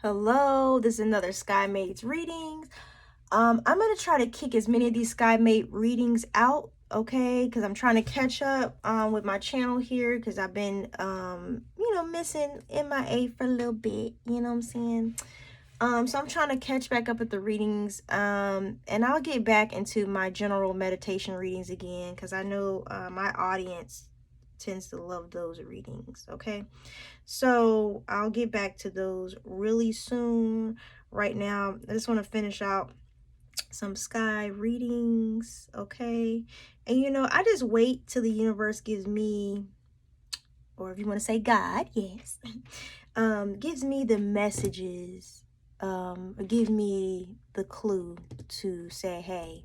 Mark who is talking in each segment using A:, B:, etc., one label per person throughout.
A: Hello, this is another Sky Mates readings. I'm gonna try to kick as many of these Sky Mate readings out, okay? Because I'm trying to catch up with my channel here because I've been missing MIA for a little bit, you know what I'm saying? So I'm trying to catch back up with the readings, and I'll get back into my general meditation readings again because I know my audience tends to love those readings, okay? So I'll get back to those really soon. Right now, I just want to finish out some sky readings, okay? And I just wait till the universe gives me, or if you want to say God, yes, gives me the messages, give me the clue to say, hey,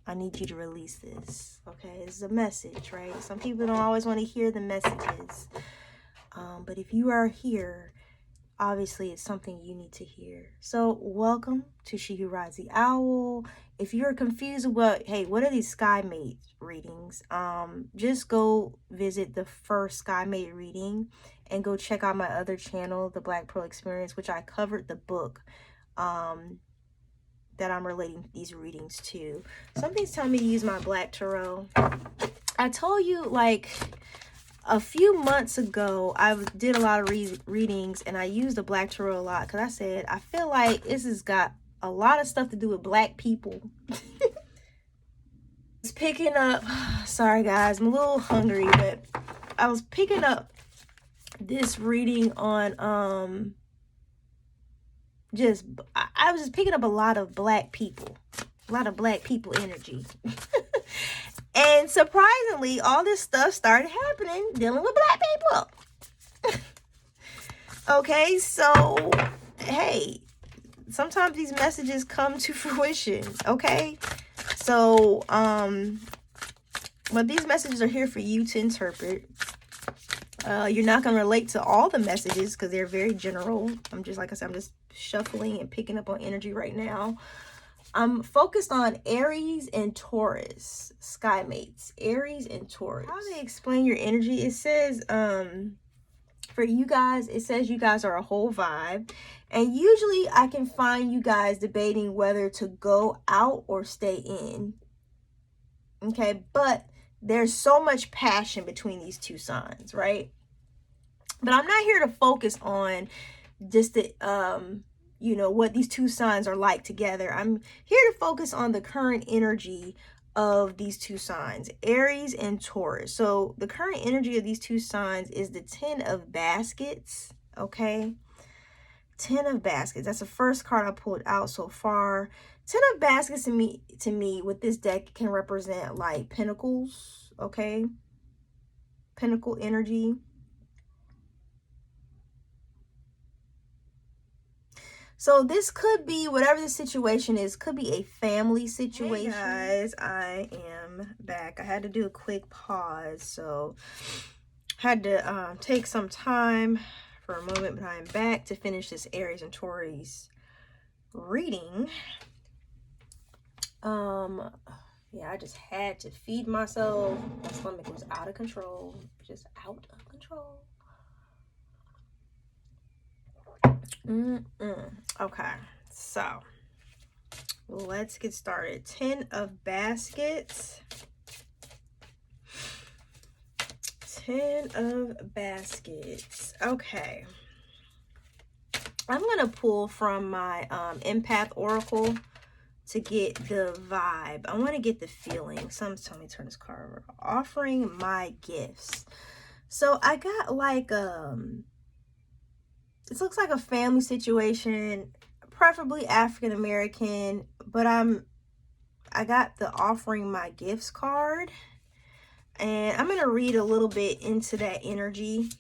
A: I need you to release this, okay? It's a message, right? Some people don't always want to hear the messages. But if you are here, obviously it's something you need to hear. So welcome to She Who Rides the Owl. If you're confused about, hey, what are these Sky Mate readings? Just go visit the first Sky Mate reading and go check out my other channel, The Black Pearl Experience, which I covered the book that I'm relating these readings to. Something's telling me to use my Black Tarot. I told you, like, a few months ago, I did a lot of readings, and I used the Black Tarot a lot because I said, I feel like this has got a lot of stuff to do with Black people. It's picking up, sorry guys, I'm a little hungry, but I was picking up this reading on, I was just picking up a lot of Black people energy. And surprisingly, all this stuff started happening dealing with Black people. Okay, so, hey, sometimes these messages come to fruition, okay? So, but these messages are here for you to interpret. You're not going to relate to all the messages because they're very general. Like I said, I'm just shuffling and picking up on energy right now. I'm focused on Aries and Taurus, Sky Mates. Aries and Taurus. How they explain your energy? It says, for you guys, it says you guys are a whole vibe. And usually I can find you guys debating whether to go out or stay in. Okay, but there's so much passion between these two signs, right? But I'm not here to focus on just the what these two signs are like together. I'm here to focus on the current energy of these two signs, Aries and Taurus. So the current energy of these two signs is the 10 of baskets, okay? 10 of baskets. That's the first card I pulled out so far. 10 of baskets to me with this deck can represent like pentacles, okay? Pentacle energy. So this could be, whatever the situation is, could be a family situation. Hey guys, I am back. I had to do a quick pause, so had to take some time for a moment, but I am back to finish this Aries and Taurus reading. Yeah, I just had to feed myself. My stomach was out of control, just out of control. Okay, so let's get started. 10 of baskets. 10 of baskets. Okay. I'm going to pull from my empath oracle to get the vibe. I want to get the feeling. Someone's telling me to turn this card over. Offering my gifts. So I got like this looks like a family situation, preferably African American, but I got the offering my gifts card, and I'm going to read a little bit into that energy,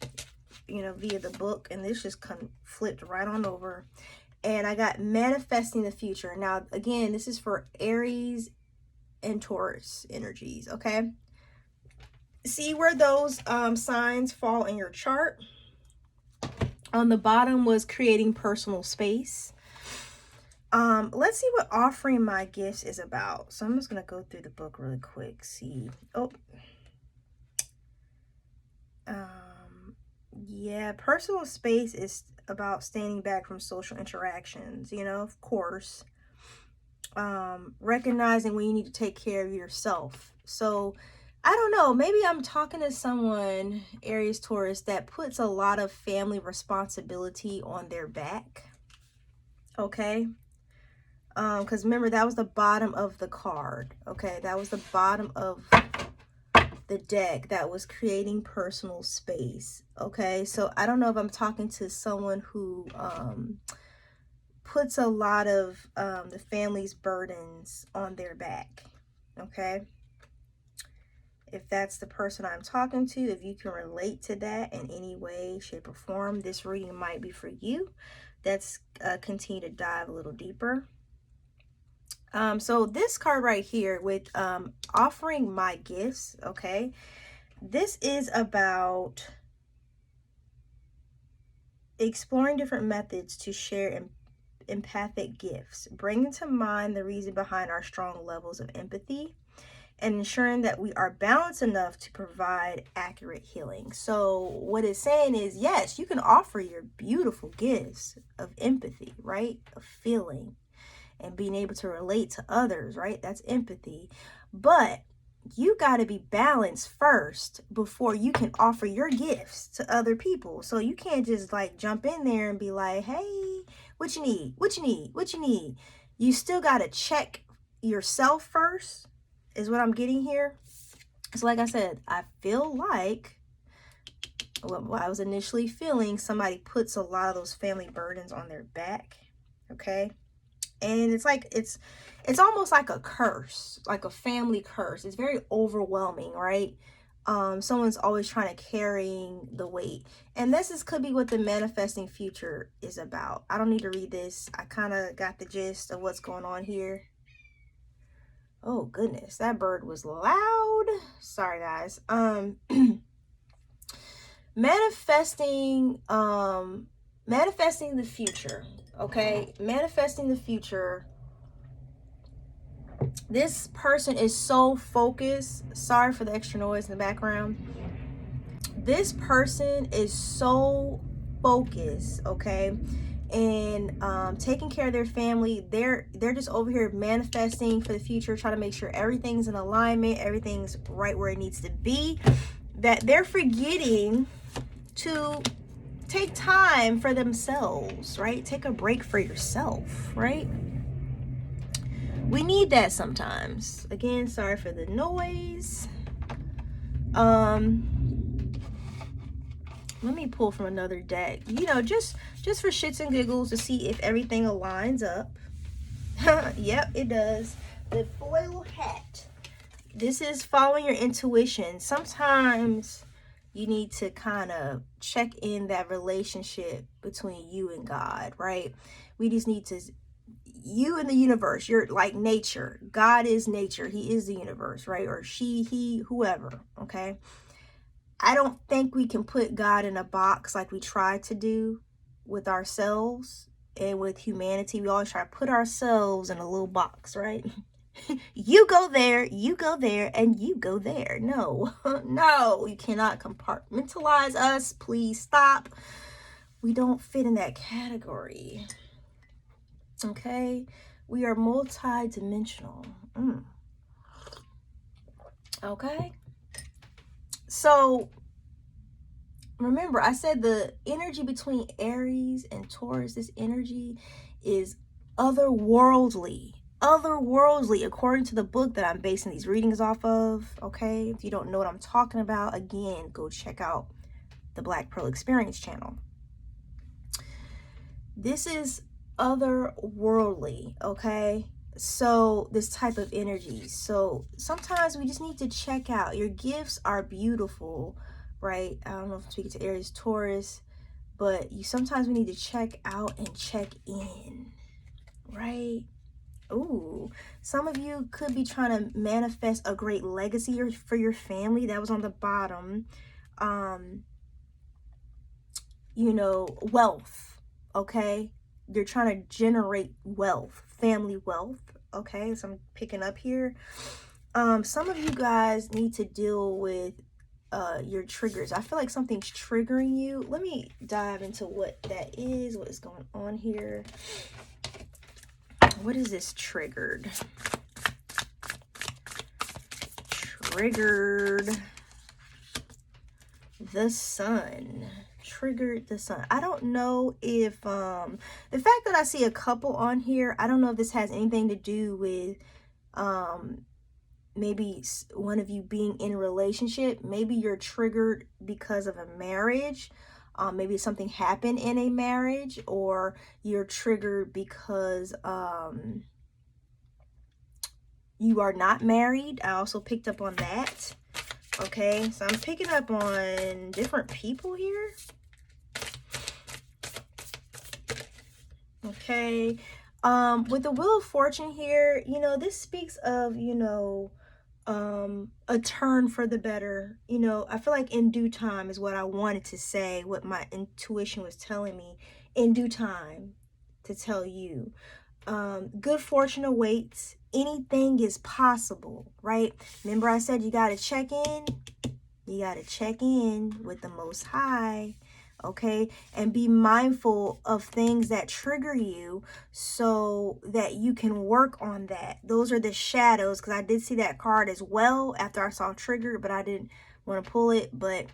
A: via the book, and this just kind of flipped right on over. And I got manifesting the future. Now, again, this is for Aries and Taurus energies, okay? See where those signs fall in your chart. On the bottom was creating personal space. Let's see what offering my gifts is about. So I'm just going to go through the book really quick. See. Oh. Yeah, personal space is about standing back from social interactions, you know, of course. Recognizing when you need to take care of yourself. So I don't know, maybe I'm talking to someone, Aries, Taurus, that puts a lot of family responsibility on their back. Okay. Because remember, that was the bottom of the card. Okay, that was the bottom of the deck that was creating personal space. Okay, so I don't know if I'm talking to someone who puts a lot of the family's burdens on their back. Okay, if that's the person I'm talking to, if you can relate to that in any way, shape, or form, this reading might be for you. Let's continue to dive a little deeper. So this card right here with offering my gifts, okay, this is about exploring different methods to share empathic gifts, bringing to mind the reason behind our strong levels of empathy, and ensuring that we are balanced enough to provide accurate healing. So what it's saying is, yes, you can offer your beautiful gifts of empathy, right, of feeling and being able to relate to others, right? That's empathy. But you got to be balanced first before you can offer your gifts to other people. So you can't just like jump in there and be like, hey, what you need? What you need? What you need? You still got to check yourself first, is what I'm getting here. So like I said, I feel like what I was initially feeling, somebody puts a lot of those family burdens on their back. Okay. And it's like it's almost like a curse, like a family curse. It's very overwhelming, right? Someone's always trying to carrying the weight, and could be what the manifesting future is about. I don't need to read this. I kind of got the gist of what's going on here. Oh goodness, that bird was loud. Sorry guys. Manifesting the future. Okay, manifesting the future. This person is so focused. Sorry for the extra noise in the background. This person is so focused, okay, and taking care of their family. They're just over here manifesting for the future, trying to make sure everything's in alignment, everything's right where it needs to be, that they're forgetting to take time for themselves, right? Take a break for yourself, right? We need that sometimes. Again, sorry for the noise. Let me pull from another deck, you know, just for shits and giggles, to see if everything aligns up. Yep, it does. The foil hat. This is following your intuition. Sometimes you need to kind of check in that relationship between you and God, right? We just need to, you and the universe, you're like nature. God is nature. He is the universe, right? Or she, he, whoever, okay? I don't think we can put God in a box like we try to do with ourselves and with humanity. We always try to put ourselves in a little box, right? You go there, and you go there. No, no, you cannot compartmentalize us. Please stop. We don't fit in that category. Okay? We are multi-dimensional. Okay? So, remember, I said the energy between Aries and Taurus, this energy is otherworldly, according to the book that I'm basing these readings off of. Okay, if you don't know what I'm talking about, again, go check out the Black Pearl Experience channel. This is otherworldly, okay? So this type of energy. So sometimes we just need to check out. Your gifts are beautiful, right? I don't know if I'm speaking to Aries, Taurus, but sometimes we need to check out and check in, right? Ooh, some of you could be trying to manifest a great legacy for your family. That was on the bottom. You know, wealth, okay? You're trying to generate wealth, family wealth, okay? So I'm picking up here. Some of you guys need to deal with your triggers. I feel like something's triggering you. Let me dive into what that is, what is going on here. What is this triggered? Triggered the sun. Triggered the sun. I don't know if the fact that I see a couple on here, I don't know if this has anything to do with maybe one of you being in a relationship. Maybe you're triggered because of a marriage. Maybe something happened in a marriage, or you're triggered because you are not married. I also picked up on that. Okay, so I'm picking up on different people here. Okay, with the Wheel of Fortune here, you know, this speaks of, you know, a turn for the better. You know, I feel like in due time is what I wanted to say, what my intuition was telling me. In due time to tell you. Good fortune awaits. Anything is possible, right? Remember I said you got to check in. You got to check in with the Most High, okay? And be mindful of things that trigger you so that you can work on that. Those are the shadows, because I did see that card as well after I saw trigger, but I didn't want to pull it. But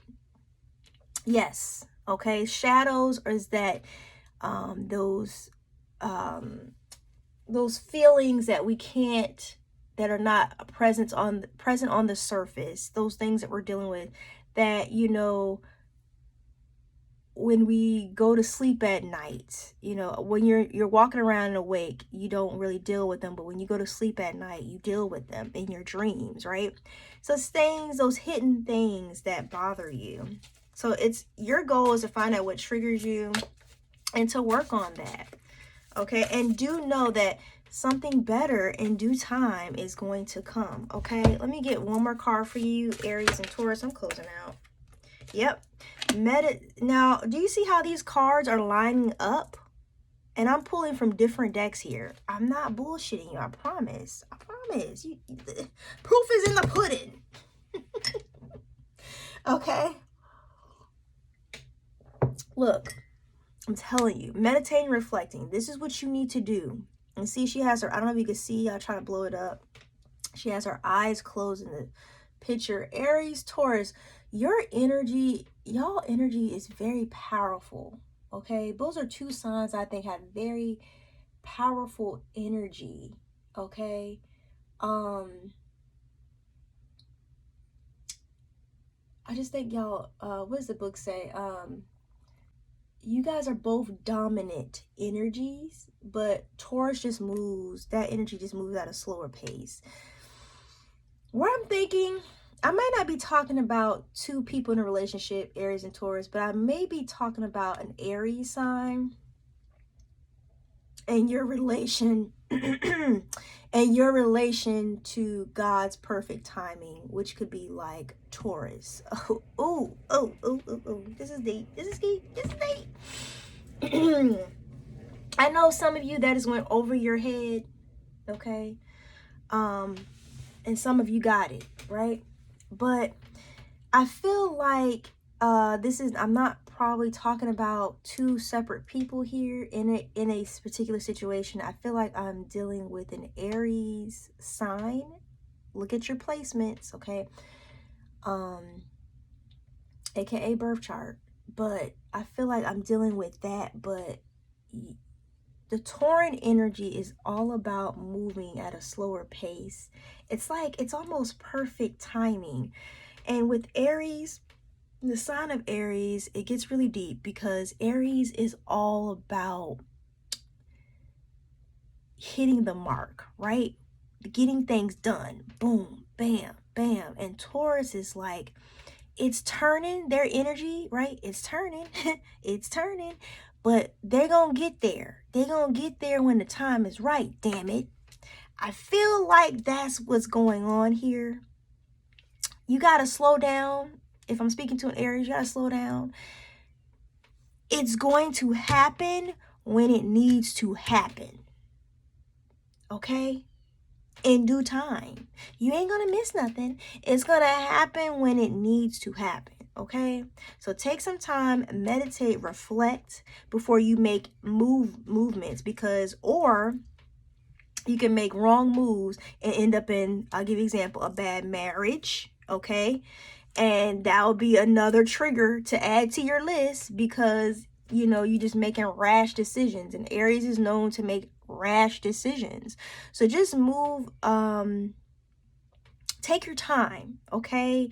A: yes, okay? Shadows is that those feelings that we can't, that are not present on the surface, those things that we're dealing with, that, you know, when we go to sleep at night, you know, when you're walking around and awake, you don't really deal with them, but when you go to sleep at night, you deal with them in your dreams, right? So it's things, those hidden things that bother you. So it's your goal is to find out what triggers you and to work on that. Okay, and do know that something better in due time is going to come. Okay, let me get one more card for you, Aries and Taurus. I'm closing out. Yep. Now, do you see how these cards are lining up? And I'm pulling from different decks here. I'm not bullshitting you. I promise. I promise. The proof is in the pudding. Okay. Look. I'm telling you, meditating, reflecting. This is what you need to do. And see, she has her, I don't know if you can see, I'll try to blow it up. She has her eyes closed in the picture. Aries, Taurus, your energy, y'all energy is very powerful. Okay, those are two signs I think have very powerful energy. Okay. I just think y'all, what does the book say? You guys are both dominant energies, but Taurus just moves, that energy just moves at a slower pace. What I'm thinking, I might not be talking about two people in a relationship, Aries and Taurus, but I may be talking about an Aries sign and your relation and your relation to God's perfect timing, which could be like Taurus. Oh, this is deep. This is deep. This is deep. I know some of you that is went over your head, okay? And some of you got it, right? But I feel like I'm not probably talking about two separate people here in a particular situation. I feel like I'm dealing with an Aries sign. Look at your placements, okay? AKA birth chart. But I feel like I'm dealing with that, but the Tauran energy is all about moving at a slower pace. It's like it's almost perfect timing. And with Aries, the sign of Aries, it gets really deep because Aries is all about hitting the mark, right? Getting things done. Boom, bam, bam. And Taurus is like, it's turning, their energy, right? It's turning. It's turning. But they're going to get there. They're going to get there when the time is right, damn it. I feel like that's what's going on here. You got to slow down. If I'm speaking to an Aries, you got to slow down. It's going to happen when it needs to happen. Okay? in due time. You ain't gonna miss nothing. It's gonna happen when it needs to happen. Okay, so take some time, meditate, reflect before you make movements, because or you can make wrong moves and end up in, I'll give you an example, a bad marriage. Okay, and that will be another trigger to add to your list, because you know you just making rash decisions, and Aries is known to make rash decisions. So just move, take your time. Okay,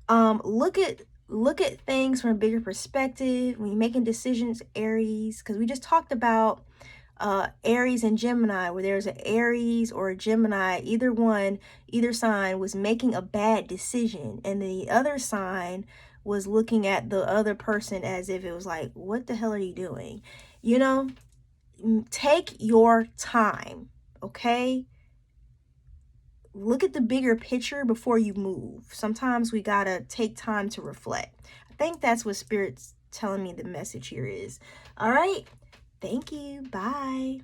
A: look at things from a bigger perspective when you're making decisions, Aries, because we just talked about Aries and Gemini, where there's an Aries or a Gemini, either sign was making a bad decision, and the other sign was looking at the other person as if it was like, what the hell are you doing? You know, take your time. Okay, look at the bigger picture before you move. Sometimes we gotta take time to reflect. I think that's what Spirit's telling me the message here is. All right, thank you. Bye.